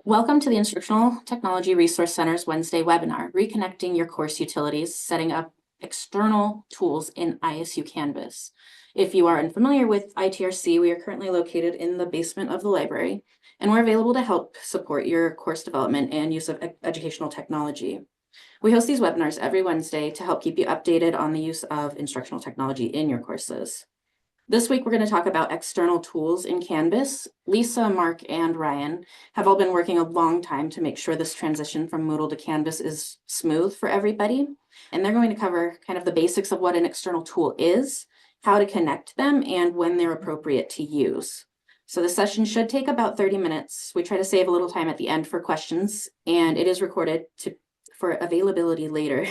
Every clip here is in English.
Welcome to the Instructional Technology Resource Center's Wednesday webinar, Reconnecting Your Course Utilities, Setting Up External Tools in ISU Canvas. If you are unfamiliar with ITRC, we are currently located in the basement of the library, and we're available to help support your course development and use of educational technology. We host these webinars every Wednesday to help keep you updated on the use of instructional technology in your courses. This week, we're going to talk about external tools in Canvas. Lisa, Mark, and Ryan have all been working a long time to make sure this transition from Moodle to Canvas is smooth for everybody. And they're going to cover kind of the basics of what an external tool is, how to connect them, and when they're appropriate to use. So the session should take about 30 minutes. We try to save a little time at the end for questions, and it is recorded for availability later.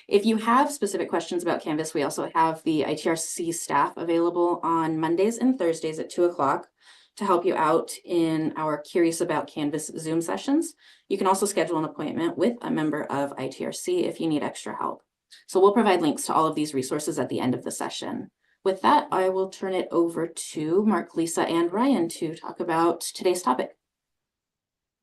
If you have specific questions about Canvas, we also have the ITRC staff available on Mondays and Thursdays at 2 o'clock to help you out in our Curious About Canvas Zoom sessions. You can also schedule an appointment with a member of ITRC if you need extra help. So we'll provide links to all of these resources at the end of the session. With that, I will turn it over to Mark, Lisa, and Ryan to talk about today's topic.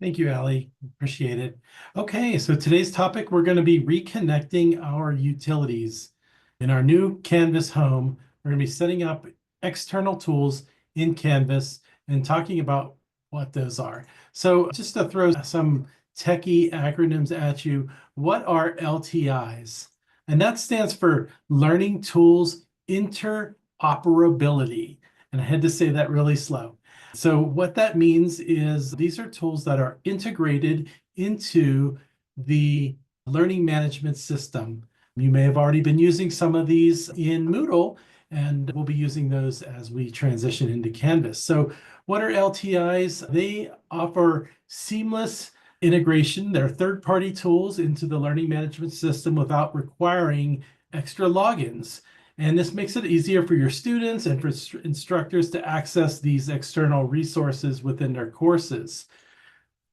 Thank you, Allie. Appreciate it. Okay, so today's topic, we're going to be reconnecting our utilities. In our new Canvas home, we're going to be setting up external tools in Canvas and talking about what those are. So just to throw some techie acronyms at you, what are LTIs? And that stands for Learning Tools Interoperability. And I had to say that really slow. So what that means is these are tools that are integrated into the learning management system. You may have already been using some of these in Moodle, and we'll be using those as we transition into Canvas. So what are LTIs? They offer seamless integration. They're third-party tools into the learning management system without requiring extra logins. And this makes it easier for your students and for instructors to access these external resources within their courses.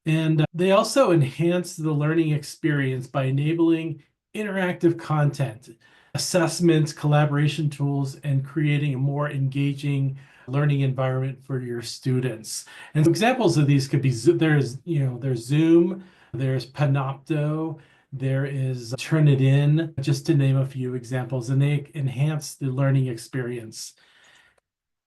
And they also enhance the learning experience by enabling interactive content, assessments, collaboration tools, and creating a more engaging learning environment for your students. And examples of these could be, there's Zoom, there's Panopto, there is Turnitin, just to name a few examples, and they enhance the learning experience.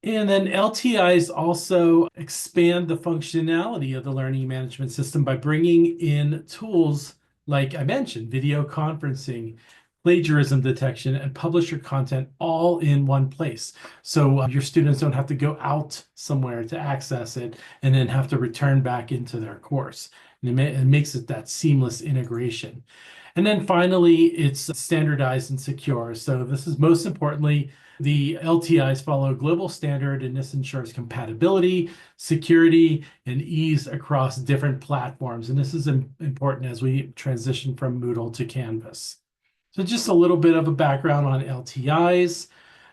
And then LTIs also expand the functionality of the learning management system by bringing in tools like I mentioned, video conferencing, plagiarism detection, and publisher content all in one place. So your students don't have to go out somewhere to access it and then have to return back into their course. And it makes it that seamless integration. And then finally, it's standardized and secure. So this is most importantly, the LTIs follow a global standard, and this ensures compatibility, security, and ease across different platforms. And this is important as we transition from Moodle to Canvas. So just a little bit of a background on LTIs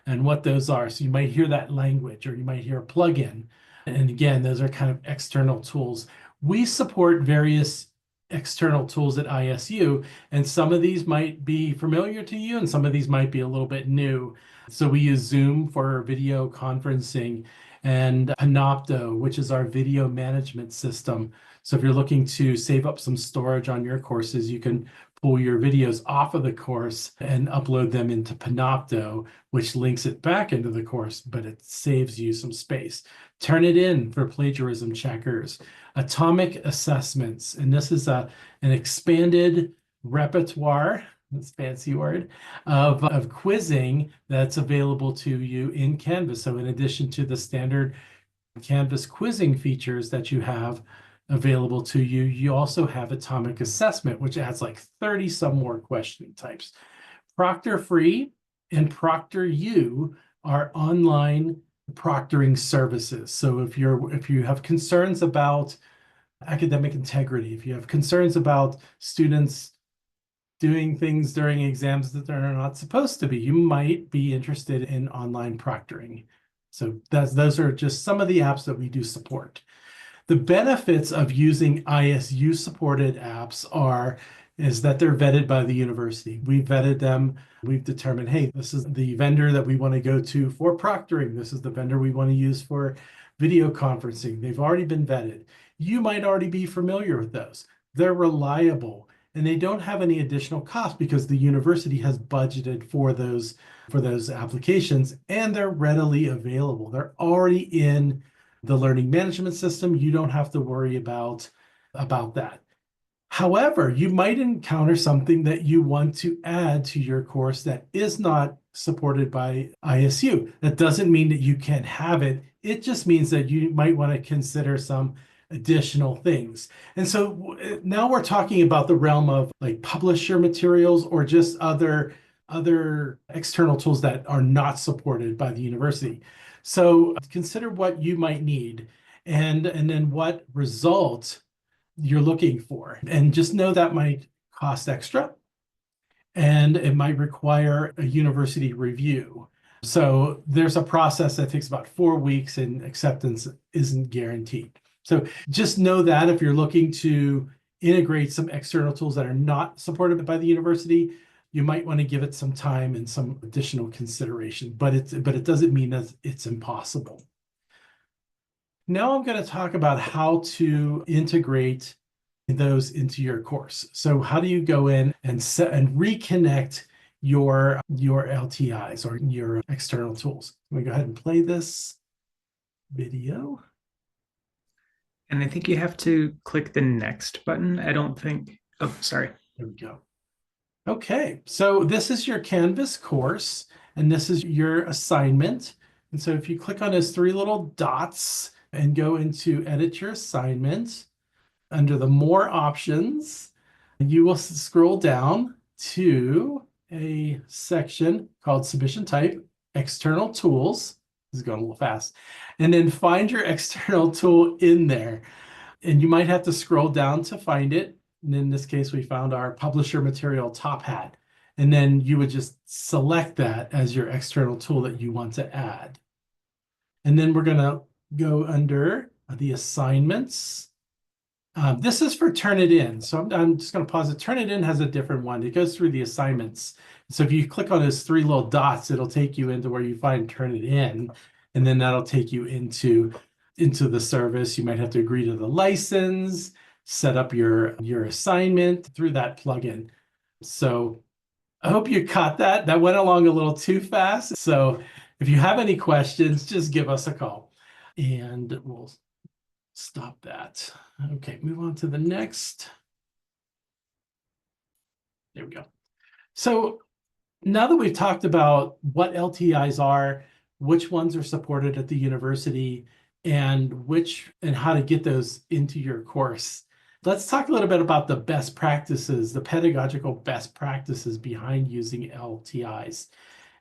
and what those are. So you might hear that language, or you might hear a plugin. And again, those are kind of external tools. We support various external tools at ISU, and some of these might be familiar to you, and some of these might be a little bit new. So we use Zoom for video conferencing, and Panopto, which is our video management system. So if you're looking to save up some storage on your courses, you can pull your videos off of the course and upload them into Panopto, which links it back into the course, but it saves you some space. Turnitin for plagiarism checkers. Atomic assessments, and this is an expanded repertoire, that's a fancy word, of quizzing that's available to you in Canvas. So in addition to the standard Canvas quizzing features that you have available to you, you also have atomic assessment, which adds like 30 some more question types. Proctor Free and Proctor U are online proctoring services. So if you have concerns about academic integrity, if you have concerns about students doing things during exams that they're not supposed to be, you might be interested in online proctoring. So those are just some of the apps that we do support. The benefits of using ISU supported apps is that they're vetted by the university. We've vetted them. We've determined, hey, this is the vendor that we want to go to for proctoring. This is the vendor we want to use for video conferencing. They've already been vetted. You might already be familiar with those. They're reliable and they don't have any additional cost because the university has budgeted for those applications and they're readily available. They're already in the learning management system. You don't have to worry about that. However, you might encounter something that you want to add to your course that is not supported by ISU. That doesn't mean that you can't have it. It just means that you might want to consider some additional things. And so now we're talking about the realm of like publisher materials or just other external tools that are not supported by the university. So consider what you might need and then what result you're looking for. And just know that might cost extra and it might require a university review. So there's a process that takes about 4 weeks and acceptance isn't guaranteed. So just know that if you're looking to integrate some external tools that are not supported by the university, you might want to give it some time and some additional consideration, but it doesn't mean that it's impossible. Now I'm going to talk about how to integrate those into your course. So how do you go in and set and reconnect your LTIs or your external tools? Let me go ahead and play this video. And I think you have to click the next button. I don't think, oh, sorry. There we go. Okay, so this is your Canvas course, and this is your assignment. And so if you click on those 3 little dots and go into Edit Your Assignment, under the More options, you will scroll down to a section called Submission Type, External Tools. This is going a little fast. And then find your external tool in there. And you might have to scroll down to find it. And in this case, we found our publisher material top hat. And then you would just select that as your external tool that you want to add. And then we're going to go under the assignments. This is for Turnitin. So I'm just going to pause it. Turnitin has a different one. It goes through the assignments. So if you click on those 3 little dots, it'll take you into where you find Turnitin. And then that'll take you into the service. You might have to agree to the license, set up your assignment through that plugin. So I hope you caught that. That went along a little too fast. So if you have any questions, just give us a call and we'll stop that. Okay, move on to the next. There we go. So now that we've talked about what LTIs are, which ones are supported at the university, and how to get those into your course, let's talk a little bit about the best practices, the pedagogical best practices behind using LTIs.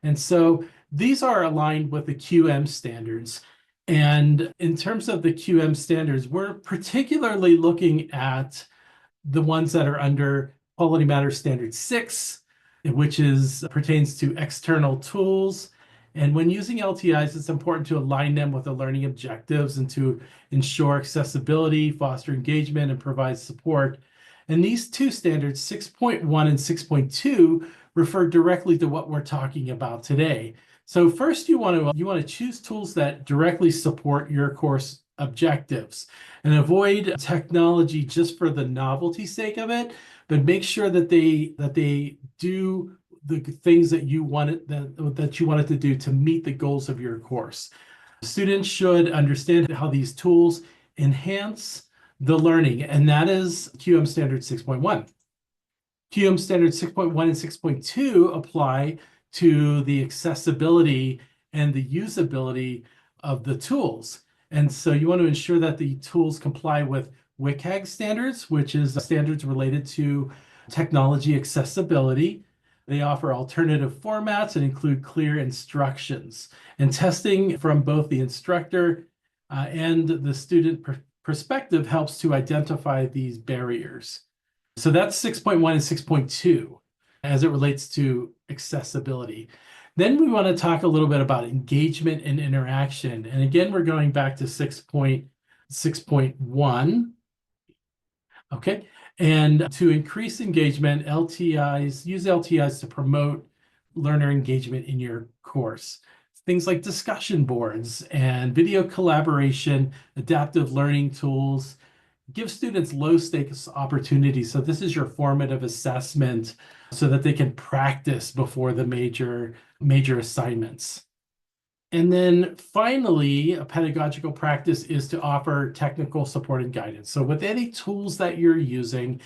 And so these are aligned with the QM standards. And in terms of the QM standards, we're particularly looking at the ones that are under Quality Matters Standard 6, which pertains to external tools. And when using LTIs, it's important to align them with the learning objectives and to ensure accessibility, foster engagement, and provide support. And these 2 standards, 6.1 and 6.2, refer directly to what we're talking about today. So first, you want to choose tools that directly support your course objectives and avoid technology just for the novelty sake of it, but make sure that they do the things that you want it to do to meet the goals of your course. Students should understand how these tools enhance the learning, and that is QM Standard 6.1. QM Standard 6.1 and 6.2 apply to the accessibility and the usability of the tools. And so you want to ensure that the tools comply with WCAG standards, which is standards related to technology accessibility. They offer alternative formats and include clear instructions. And testing from both the instructor and the student perspective helps to identify these barriers. So that's 6.1 and 6.2 as it relates to accessibility. Then we want to talk a little bit about engagement and interaction. And again, we're going back to 6.1. Okay. And to increase engagement, use LTIs to promote learner engagement in your course. Things like discussion boards and video collaboration, adaptive learning tools, give students low stakes opportunities. So this is your formative assessment so that they can practice before the major assignments. And then finally, a pedagogical practice is to offer technical support and guidance. So with any tools that you're using,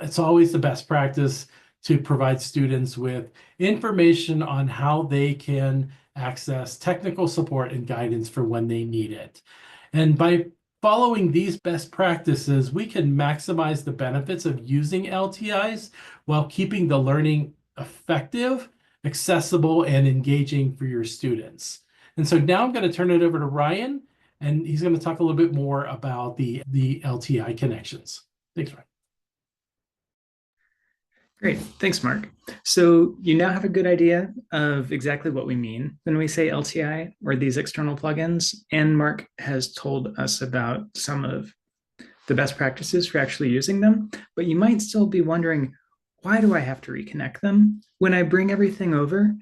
it's always the best practice to provide students with information on how they can access technical support and guidance for when they need it. And by following these best practices, we can maximize the benefits of using LTIs while keeping the learning effective, accessible, and engaging for your students. And so now I'm going to turn it over to Ryan, and he's going to talk a little bit more about the LTI connections. Thanks, Ryan. Great. Thanks, Mark. So you now have a good idea of exactly what we mean when we say LTI or these external plugins. And Mark has told us about some of the best practices for actually using them. But you might still be wondering, why do I have to reconnect them? When I bring everything over,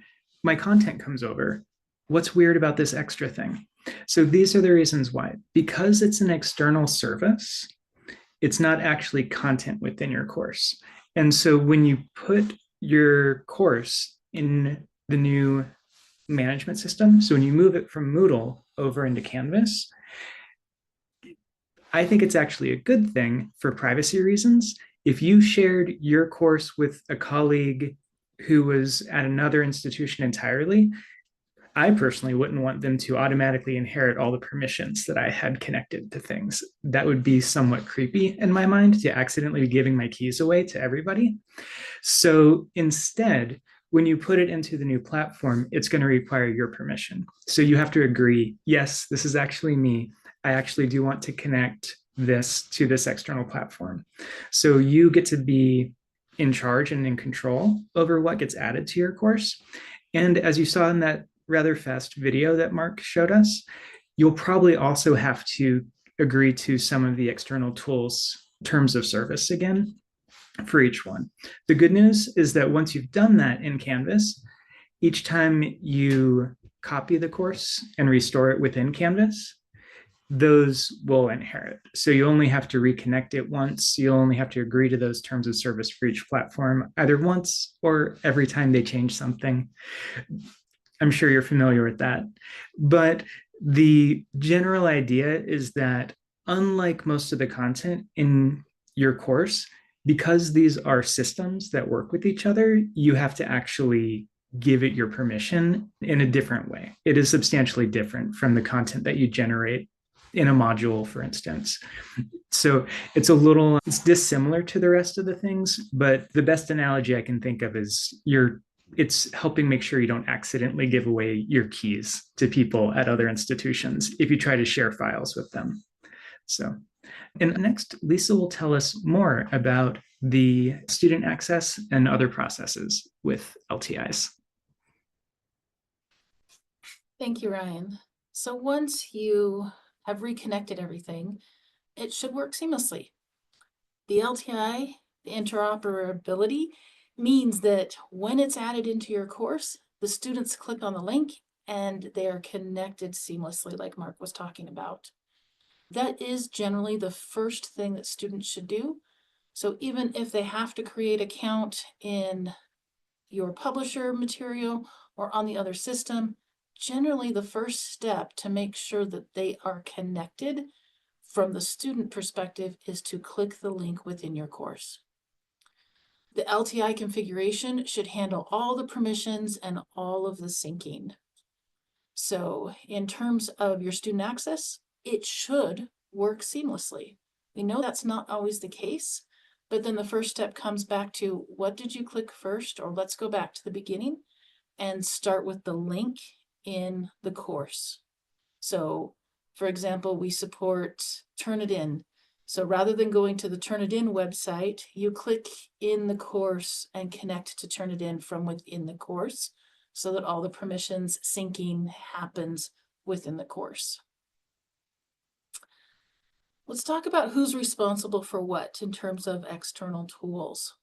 my content comes over. What's weird about this extra thing? So these are the reasons why. Because it's an external service, it's not actually content within your course. And so when you put your course in the new management system, so when you move it from Moodle over into Canvas, I think it's actually a good thing for privacy reasons. If you shared your course with a colleague who was at another institution entirely, I personally wouldn't want them to automatically inherit all the permissions that I had connected to things. That would be somewhat creepy in my mind, to accidentally be giving my keys away to everybody. So instead, when you put it into the new platform, it's going to require your permission. So you have to agree, yes, this is actually me. I actually do want to connect this to this external platform. So you get to be in charge and in control over what gets added to your course. And as you saw in that rather fast video that Mark showed us, you'll probably also have to agree to some of the external tools terms of service again for each one. The good news is that once you've done that in Canvas, each time you copy the course and restore it within Canvas, those will inherit. So you only have to reconnect it once. You'll only have to agree to those terms of service for each platform, either once or every time they change something. I'm sure you're familiar with that. But the general idea is that unlike most of the content in your course, because these are systems that work with each other, you have to actually give it your permission in a different way. It is substantially different from the content that you generate in a module, for instance. So it's dissimilar to the rest of the things, but the best analogy I can think of is it's helping make sure you don't accidentally give away your keys to people at other institutions if you try to share files with them. So, and next, Lisa will tell us more about the student access and other processes with LTIs. Thank you, Ryan. So once you have reconnected everything, it should work seamlessly. The LTI, the interoperability, means that when it's added into your course, the students click on the link and they are connected seamlessly, like Mark was talking about. That is generally the first thing that students should do. So even if they have to create an account in your publisher material or on the other system, generally the first step to make sure that they are connected from the student perspective is to click the link within your course. The LTI configuration should handle all the permissions and all of the syncing. So in terms of your student access, it should work seamlessly. We know that's not always the case, but then the first step comes back to what did you click first, or let's go back to the beginning and start with the link in the course. So for example, we support Turnitin. So rather than going to the Turnitin website, you click in the course and connect to Turnitin from within the course so that all the permissions syncing happens within the course. Let's talk about who's responsible for what in terms of external tools.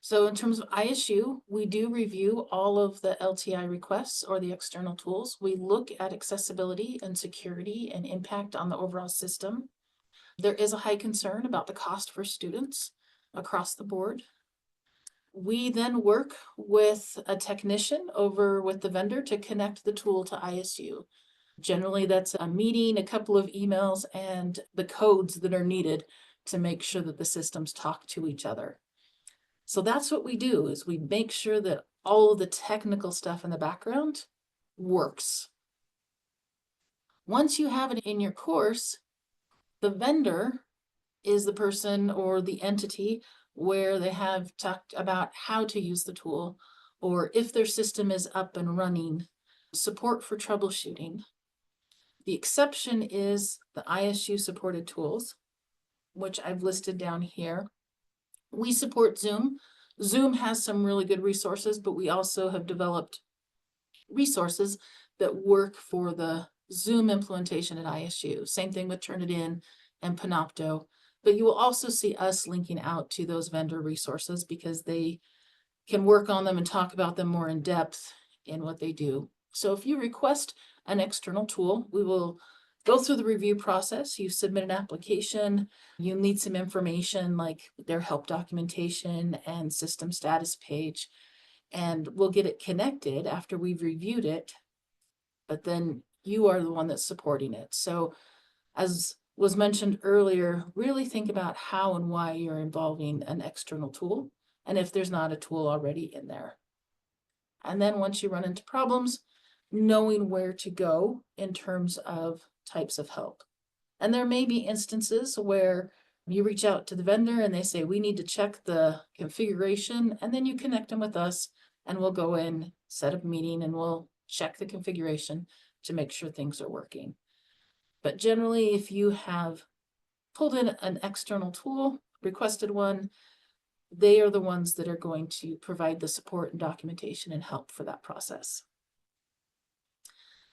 So in terms of ISU, we do review all of the LTI requests or the external tools. We look at accessibility and security and impact on the overall system. There is a high concern about the cost for students across the board. We then work with a technician over with the vendor to connect the tool to ISU. Generally, that's a meeting, a couple of emails, and the codes that are needed to make sure that the systems talk to each other. So that's what we do, is we make sure that all of the technical stuff in the background works. Once you have it in your course, the vendor is the person or the entity where they have talked about how to use the tool, or if their system is up and running, support for troubleshooting. The exception is the ISU supported tools, which I've listed down here. We support Zoom. Zoom has some really good resources, but we also have developed resources that work for the Zoom implementation at ISU. Same thing with Turnitin and Panopto. But you will also see us linking out to those vendor resources because they can work on them and talk about them more in depth in what they do. So if you request an external tool, we will go through the review process. You submit an application, you need some information like their help documentation and system status page, and we'll get it connected after we've reviewed it, but then you are the one that's supporting it. So as was mentioned earlier, really think about how and why you're involving an external tool, and if there's not a tool already in there. And then once you run into problems, knowing where to go in terms of types of help. And there may be instances where you reach out to the vendor and they say, we need to check the configuration, and then you connect them with us and we'll go in, set up a meeting, and we'll check the configuration to make sure things are working. But generally, if you have pulled in an external tool, requested one, they are the ones that are going to provide the support and documentation and help for that process.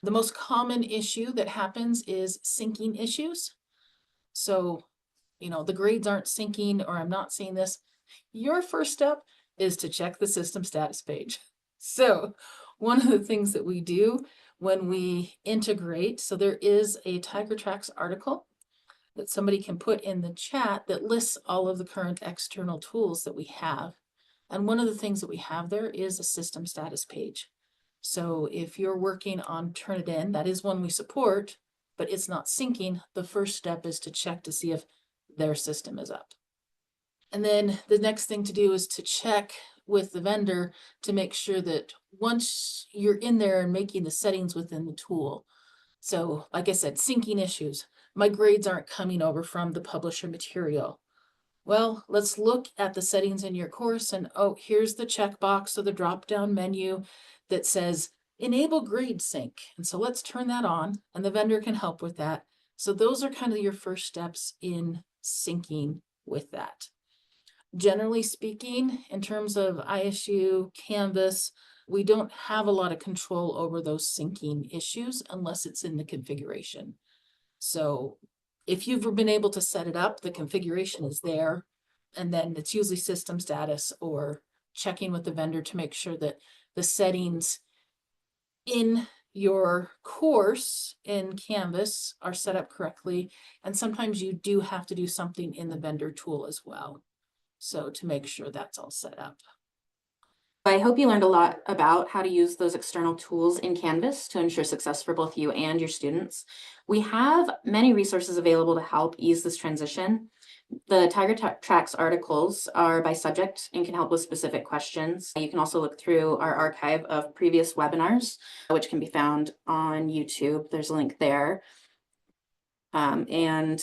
The most common issue that happens is syncing issues. So, the grades aren't syncing, or I'm not seeing this. Your first step is to check the system status page. So one of the things that we do when we integrate, so there is a TigerTracks article that somebody can put in the chat that lists all of the current external tools that we have. And one of the things that we have there is a system status page. So if you're working on Turnitin, that is one we support, but it's not syncing, the first step is to check to see if their system is up. And then the next thing to do is to check with the vendor to make sure that once you're in there and making the settings within the tool. So like I said, syncing issues. My grades aren't coming over from the publisher material. Well, let's look at the settings in your course, and here's the checkbox or the drop-down menu that says enable grade sync. And so let's turn that on, and the vendor can help with that. So those are kind of your first steps in syncing with that. Generally speaking, in terms of ISU, Canvas, we don't have a lot of control over those syncing issues unless it's in the configuration. So if you've been able to set it up, the configuration is there, and then it's usually system status or checking with the vendor to make sure that the settings in your course in Canvas are set up correctly. And sometimes you do have to do something in the vendor tool as well. So to make sure that's all set up. I hope you learned a lot about how to use those external tools in Canvas to ensure success for both you and your students. We have many resources available to help ease this transition. The TigerTracks articles are by subject and can help with specific questions. You can also look through our archive of previous webinars, which can be found on YouTube. There's a link there. And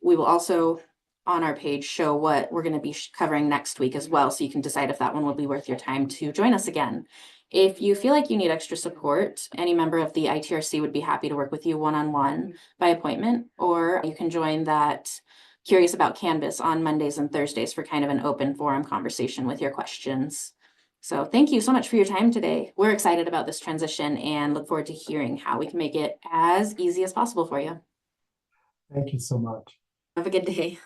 we will also on our page show what we're going to be covering next week as well, so you can decide if that one will be worth your time to join us again. If you feel like you need extra support, any member of the ITRC would be happy to work with you one-on-one by appointment, or you can join that Curious About Canvas on Mondays and Thursdays for kind of an open forum conversation with your questions. So thank you so much for your time today. We're excited about this transition and look forward to hearing how we can make it as easy as possible for you. Thank you so much. Have a good day.